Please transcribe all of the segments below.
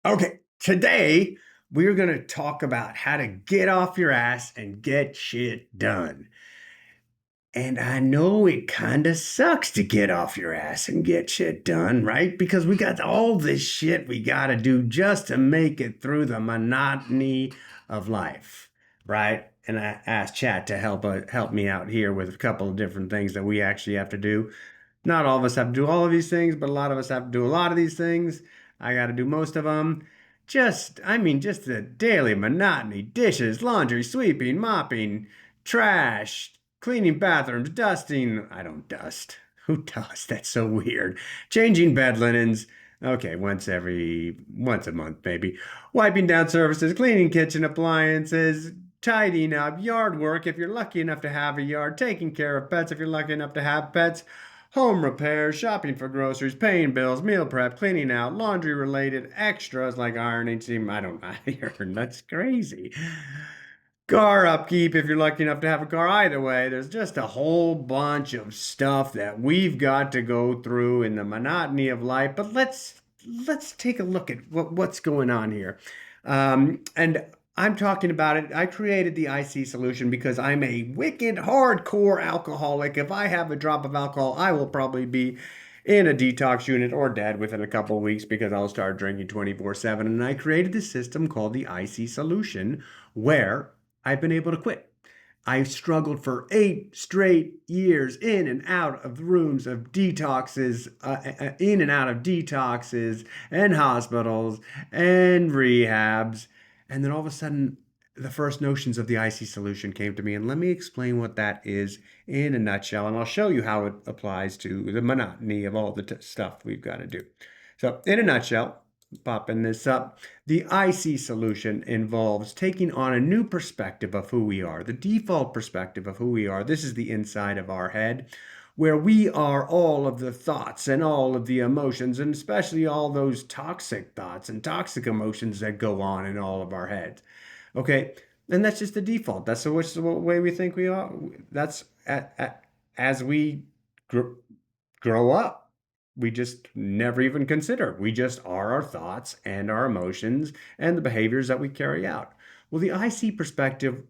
Okay, today we're going to talk about how to get off your ass and get shit done. And I know it kind of sucks to get off your ass and get shit done, right? Because we got all this shit we got to do just to make it through the monotony of life, right? And I asked Chat to help me out here with a couple of different things that we actually have to do. Not all of us have to do all of these things, but a lot of us have to do a lot of these things. I got to do most of them. Just the daily monotony: dishes, laundry, sweeping, mopping, trash, cleaning bathrooms, dusting. I don't dust. Who does? That's so weird. Changing bed linens. Okay, once a month, maybe. Wiping down surfaces, cleaning kitchen appliances, tidying up, yard work if you're lucky enough to have a yard, taking care of pets if you're lucky enough to have pets, home repairs, shopping for groceries, paying bills, meal prep, cleaning out, laundry related extras like ironing. I don't iron. That's crazy. Car upkeep if you're lucky enough to have a car. Either way, there's just a whole bunch of stuff that we've got to go through in the monotony of life. But let's take a look at what's going on here. And I'm talking about it. I created the IC solution because I'm a wicked hardcore alcoholic. If I have a drop of alcohol, I will probably be in a detox unit or dead within a couple of weeks because I'll start drinking 24/7. And I created this system called the IC solution where I've been able to quit. I struggled for 8 straight years in and out of rooms of detoxes, in and out of detoxes and hospitals and rehabs. And then all of a sudden, the first notions of the IC solution came to me. And let me explain what that is in a nutshell. And I'll show you how it applies to the monotony of all the stuff we've got to do. So, in a nutshell, popping this up, the IC solution involves taking on a new perspective of who we are, the default perspective of who we are. This is the inside of our head, where we are all of the thoughts and all of the emotions, and especially all those toxic thoughts and toxic emotions that go on in all of our heads. Okay, and that's just the default. That's the way we think we are. That's as we gr grow up. We just never even consider. We just are our thoughts and our emotions and the behaviors that we carry out. Well, the IC perspective,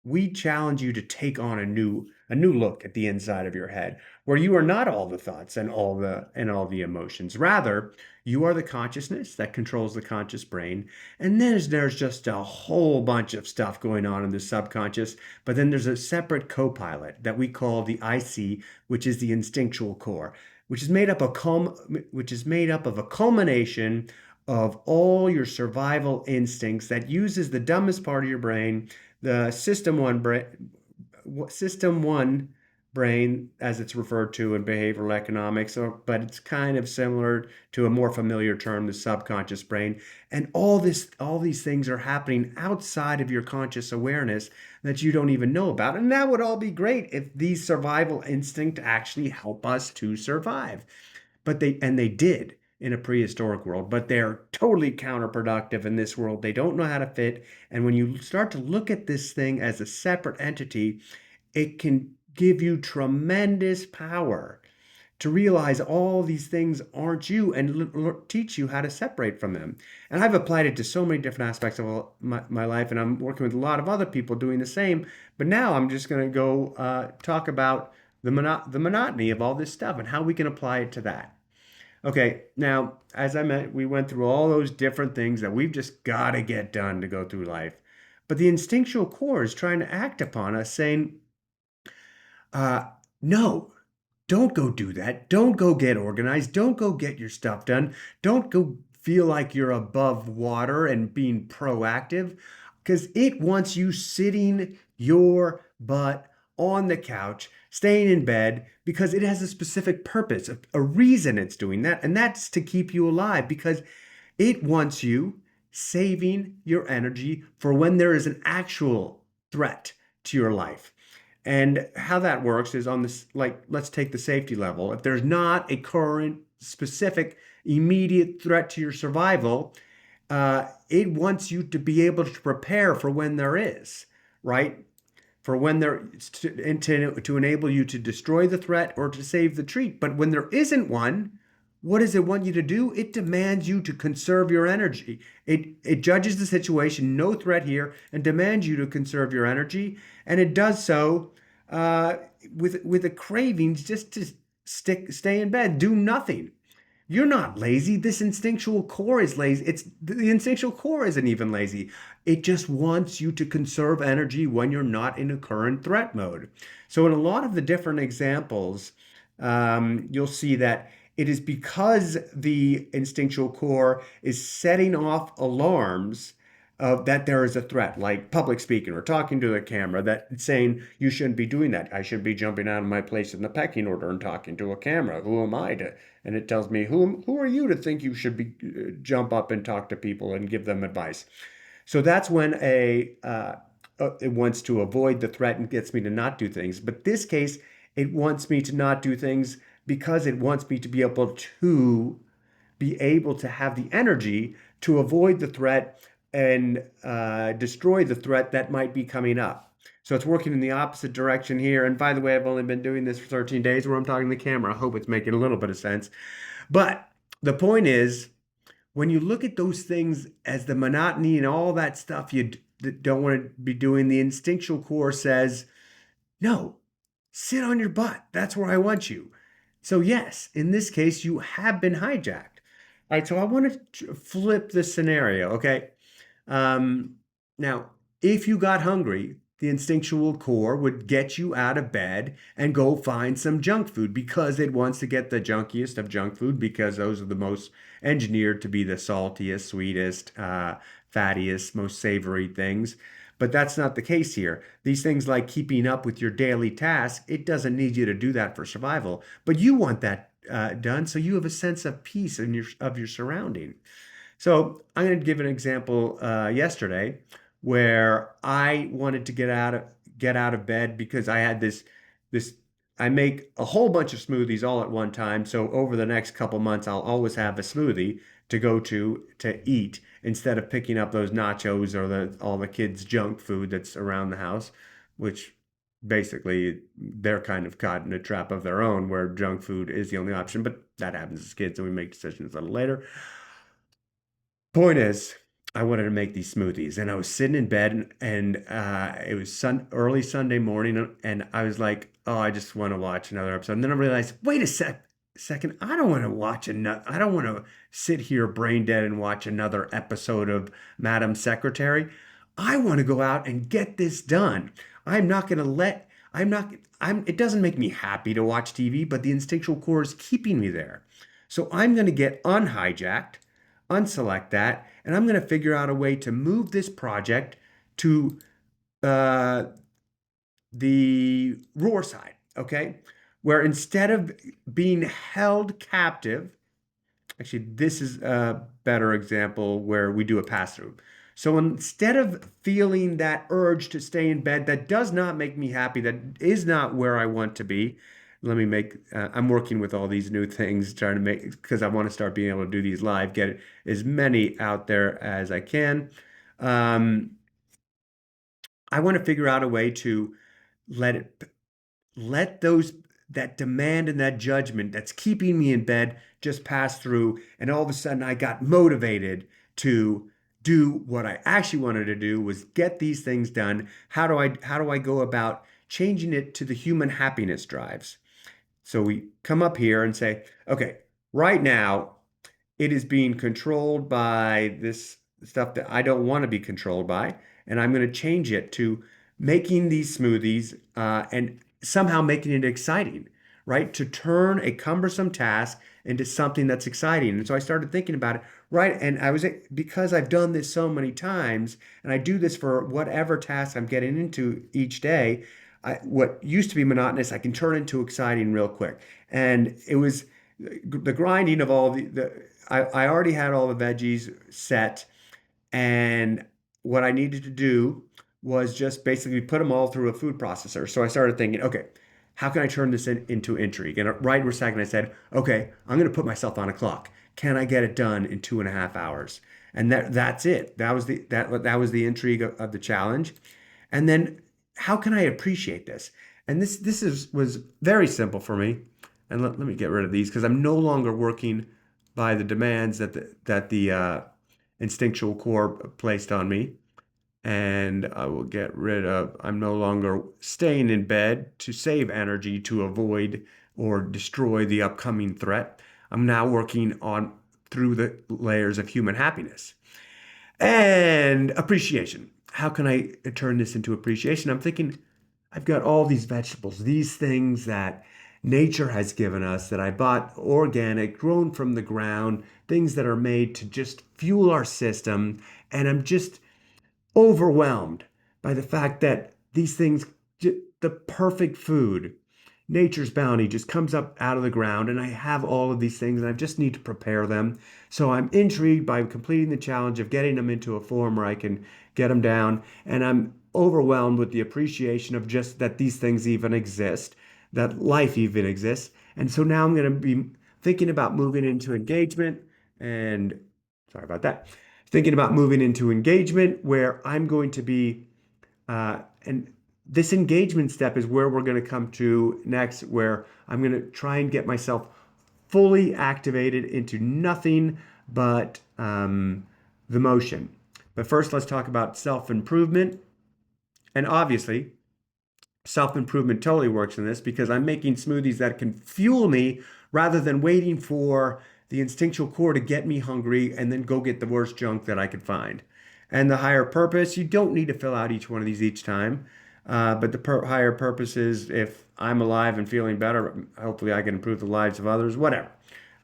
we challenge you to take on a new look at the inside of your head, where you are not all the thoughts and all the emotions. Rather, you are the consciousness that controls the conscious brain. And then there's just a whole bunch of stuff going on in the subconscious. But then there's a separate co-pilot that we call the IC, which is the instinctual core, which is made up of a culmination of all your survival instincts that uses the dumbest part of your brain, the system one brain, as it's referred to in behavioral economics, but it's kind of similar to a more familiar term, the subconscious brain. And all these things are happening outside of your conscious awareness that you don't even know about. And that would all be great if these survival instincts actually help us to survive. They did in a prehistoric world, but they're totally counterproductive in this world. They don't know how to fit. And when you start to look at this thing as a separate entity, it can give you tremendous power to realize all these things aren't you and teach you how to separate from them. And I've applied it to so many different aspects of my life, and I'm working with a lot of other people doing the same. But now I'm just going to go talk about the monotony of all this stuff and how we can apply it to that. Okay, now, as I meant, we went through all those different things that we've just got to get done to go through life. But the instinctual core is trying to act upon us, saying, uh, no, don't go do that. Don't go get organized. Don't go get your stuff done. Don't go feel like you're above water and being proactive because it wants you sitting your butt on the couch, staying in bed because it has a specific purpose, a reason it's doing that. And that's to keep you alive because it wants you saving your energy for when there is an actual threat to your life. And how that works is on this, like, let's take the safety level. If there's not a current, specific, immediate threat to your survival, it wants you to be able to prepare for when there is, right? For when there to enable you to destroy the threat or to save the treat. But when there isn't one, What does it want you to do? It demands you to conserve your energy. It judges the situation, no threat here, and demands you to conserve your energy. And it does so uh, with a cravings just to stay in bed, do nothing. You're not lazy. This instinctual core is lazy. It's the instinctual core isn't even lazy. It just wants you to conserve energy when you're not in a current threat mode. So in a lot of the different examples, you'll see that it is because the instinctual core is setting off alarms that there is a threat, like public speaking or talking to the camera, that saying you shouldn't be doing that. I should be jumping out of my place in the pecking order and talking to a camera. Who am I to? And it tells me who are you to think you should be jump up and talk to people and give them advice. So that's when it wants to avoid the threat and gets me to not do things. But this case, it wants me to not do things because it wants me to be able to have the energy to avoid the threat and destroy the threat that might be coming up. So it's working in the opposite direction here. And by the way, I've only been doing this for 13 days where I'm talking to the camera. I hope it's making a little bit of sense. But the point is, when you look at those things as the monotony and all that stuff you don't want to be doing, the instinctual core says, no, sit on your butt. That's where I want you. So, yes, in this case, you have been hijacked. All right, so I want to flip the scenario, okay? Um, Now, if you got hungry, the instinctual core would get you out of bed and go find some junk food because it wants to get the junkiest of junk food because those are the most engineered to be the saltiest, sweetest, fattiest, most savory things. But that's not the case here. These things like keeping up with your daily tasks, it doesn't need you to do that for survival, but you want that done so you have a sense of peace in your surrounding. So I'm going to give an example yesterday where I wanted to get out of bed because I had this I make a whole bunch of smoothies all at one time. So over the next couple months, I'll always have a smoothie to go to eat instead of picking up those nachos or all the kids' junk food that's around the house, which basically they're kind of caught in a trap of their own where junk food is the only option. But that happens as kids, and we make decisions a little later. Point is, I wanted to make these smoothies, and I was sitting in bed, and it was early Sunday morning, and I was like, "Oh, I just want to watch another episode." And then I realized, wait a second, I don't want to watch another. I don't want to sit here brain dead and watch another episode of Madam Secretary. I want to go out and get this done. I'm not going to let. I'm not. I'm. It doesn't make me happy to watch TV, but the instinctual core is keeping me there. So I'm going to get unhijacked, unselect that, and I'm going to figure out a way to move this project to uh, the roar side, okay? Where instead of being held captive, actually, this is a better example where we do a pass through. So instead of feeling that urge to stay in bed that does not make me happy, that is not where I want to be, I'm working with all these new things, trying to make, because I want to start being able to do these live, get as many out there as I can. Um, I want to figure out a way to let it let those that demand and that judgment that's keeping me in bed just pass through, and all of a sudden I got motivated to do what I actually wanted to do, was get these things done. How do I go about changing it to the human happiness drives? So we come up here and say, okay, right now it is being controlled by this stuff that I don't want to be controlled by. And I'm going to change it to making these smoothies and somehow making it exciting, right? To turn a cumbersome task into something that's exciting. And so I started thinking about it, right? And because I've done this so many times and I do this for whatever task I'm getting into each day, what used to be monotonous, I can turn into exciting real quick. And it was the grinding of all I already had all the veggies set, and what I needed to do was just basically put them all through a food processor. So I started thinking, okay, how can I turn this into intrigue? And right in a second, I said, okay, I'm going to put myself on a clock. Can I get it done in 2.5 hours? And that's it. That was the intrigue of the challenge. And then how can I appreciate this? And this was very simple for me. and let me get rid of these because I'm no longer working by the demands that the instinctual core placed on me. And I will get rid of, I'm no longer staying in bed to save energy to avoid or destroy the upcoming threat. I'm now working on through the layers of human happiness and appreciation. How can I turn this into appreciation? I'm thinking I've got all these vegetables, these things that nature has given us that I bought organic, grown from the ground, things that are made to just fuel our system. And I'm just overwhelmed by the fact that these things, the perfect food, nature's bounty just comes up out of the ground, and I have all of these things, and I just need to prepare them. So I'm intrigued by completing the challenge of getting them into a form where I can get them down, and I'm overwhelmed with the appreciation of just that these things even exist, that life even exists. And so now I'm going to be thinking about moving into engagement and sorry about that thinking about moving into engagement where I'm going to be, and this engagement step is where we're going to come to next, where I'm going to try and get myself fully activated into nothing but the motion. But first, let's talk about self improvement. And obviously, self improvement totally works in this because I'm making smoothies that can fuel me rather than waiting for the instinctual core to get me hungry and then go get the worst junk that I could find. And the higher purpose, you don't need to fill out each one of these each time. But the higher purpose is if I'm alive and feeling better, hopefully I can improve the lives of others, whatever.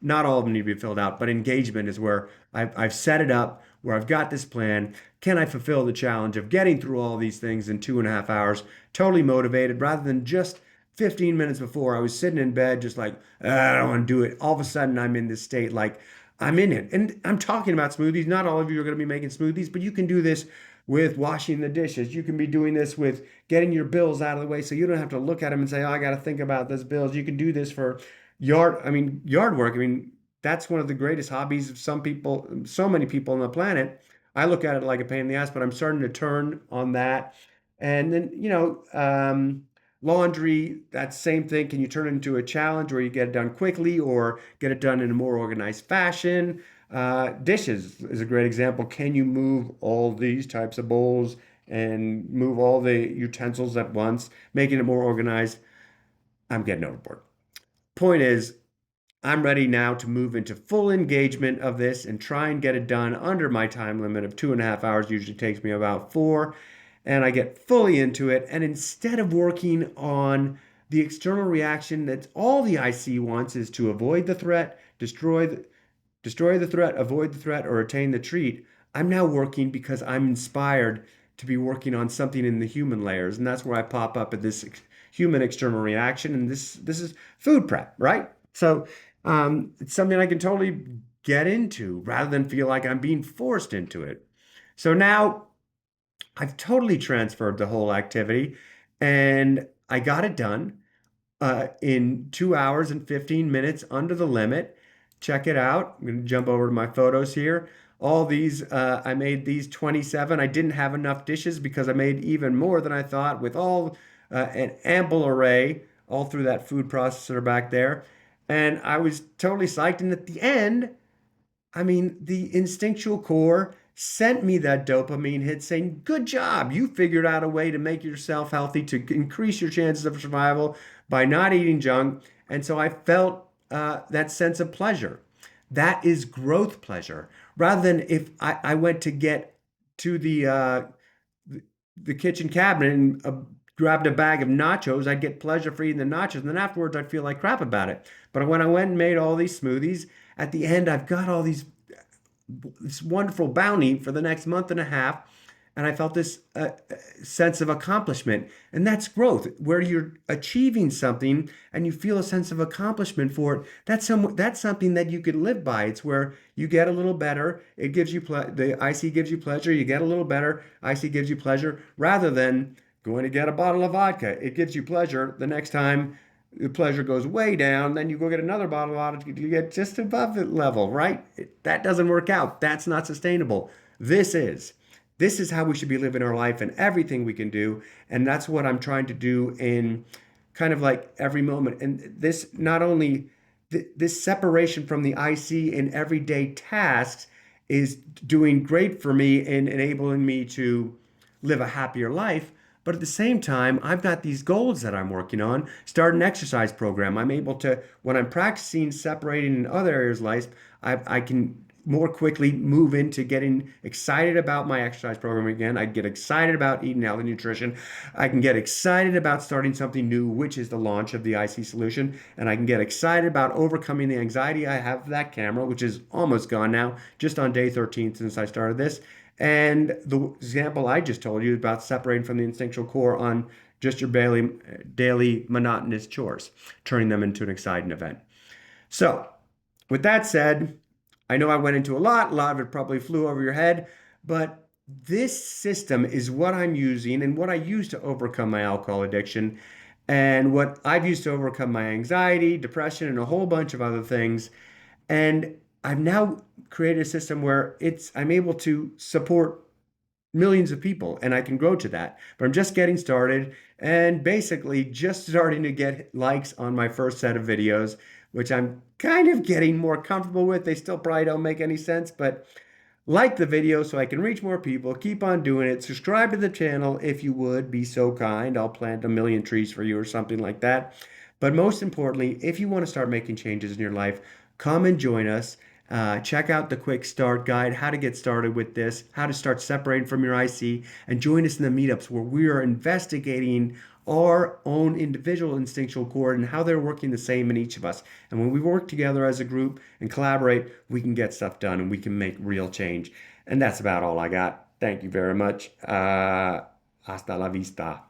Not all of them need to be filled out, but engagement is where I've set it up, where I've got this plan. Can I fulfill the challenge of getting through all these things in 2.5 hours? Totally motivated rather than just 15 minutes before I was sitting in bed, just like, I don't want to do it. All of a sudden, I'm in this state like I'm in it. And I'm talking about smoothies. Not all of you are going to be making smoothies, but you can do this with washing the dishes. You can be doing this with getting your bills out of the way so you don't have to look at them and say, oh, I got to think about those bills. You can do this for yard work. I mean, that's one of the greatest hobbies of some people, so many people on the planet. I look at it like a pain in the ass, but I'm starting to turn on that. And then, laundry, that same thing. Can you turn it into a challenge where you get it done quickly or get it done in a more organized fashion? Dishes is a great example. Can you move all these types of bowls and move all the utensils at once, making it more organized? I'm getting overboard. Point is, I'm ready now to move into full engagement of this and try and get it done under my time limit of 2.5 hours. Usually takes me about four. And I get fully into it. And instead of working on the external reaction that all the IC wants is to avoid the threat, destroy the threat, avoid the threat, or attain the treat, I'm now working because I'm inspired to be working on something in the human layers. And that's where I pop up at this human external reaction. And this is food prep, right? So it's something I can totally get into rather than feel like I'm being forced into it. So now I've totally transferred the whole activity and I got it done in 2 hours and 15 minutes under the limit. Check it out. I'm going to jump over to my photos here. All these, I made these 27. I didn't have enough dishes because I made even more than I thought with all an ample array all through that food processor back there. And I was totally psyched. And at the end, I mean, the instinctual core sent me that dopamine hit saying, good job. You figured out a way to make yourself healthy, to increase your chances of survival by not eating junk. And so I felt that sense of pleasure. That is growth pleasure. Rather than if I went to get to the kitchen cabinet and grabbed a bag of nachos, I'd get pleasure for eating the nachos. And then afterwards, I'd feel like crap about it. But when I went and made all these smoothies, at the end, I've got all this wonderful bounty for the next month and a half. And I felt this sense of accomplishment. And that's growth, where you're achieving something and you feel a sense of accomplishment for it. That's something that you could live by. It's where you get a little better. It gives you the IC gives you pleasure. You get a little better. IC gives you pleasure rather than going to get a bottle of vodka. It gives you pleasure. The next time the pleasure goes way down, then you go get another bottle of vodka to get just above the level, right? That doesn't work out. That's not sustainable. This is. This is how we should be living our life and everything we can do. And that's what I'm trying to do in kind of like every moment. And this not only this separation from the IC in everyday tasks is doing great for me and enabling me to live a happier life. But at the same time, I've got these goals that I'm working on. Start an exercise program. I'm able to, when I'm practicing separating in other areas of life, I can more quickly move into getting excited about my exercise program again. I get excited about eating healthy nutrition. I can get excited about starting something new, which is the launch of the IC solution. And I can get excited about overcoming the anxiety I have of that camera, which is almost gone now, just on day 13 since I started this. And the example I just told you about separating from the instinctual core on just your daily monotonous chores, turning them into an exciting event. So, with that said, I know I went into a lot of it probably flew over your head, but this system is what I'm using and what I use to overcome my alcohol addiction and what I've used to overcome my anxiety, depression, and a whole bunch of other things. And I've now created a system where I'm able to support millions of people and I can grow to that. But I'm just getting started and basically just starting to get likes on my first set of videos, which I'm kind of getting more comfortable with. They still probably don't make any sense, but like the video so I can reach more people. Keep on doing it. Subscribe to the channel if you would be so kind. I'll plant a million trees for you or something like that. But most importantly, if you want to start making changes in your life, come and join us. Check out the quick start guide, how to get started with this, how to start separating from your IC, and join us in the meetups where we are investigating our own individual instinctual core and how they're working the same in each of us. And when we work together as a group and collaborate, we can get stuff done and we can make real change. And that's about all I got. Thank you very much. Hasta la vista.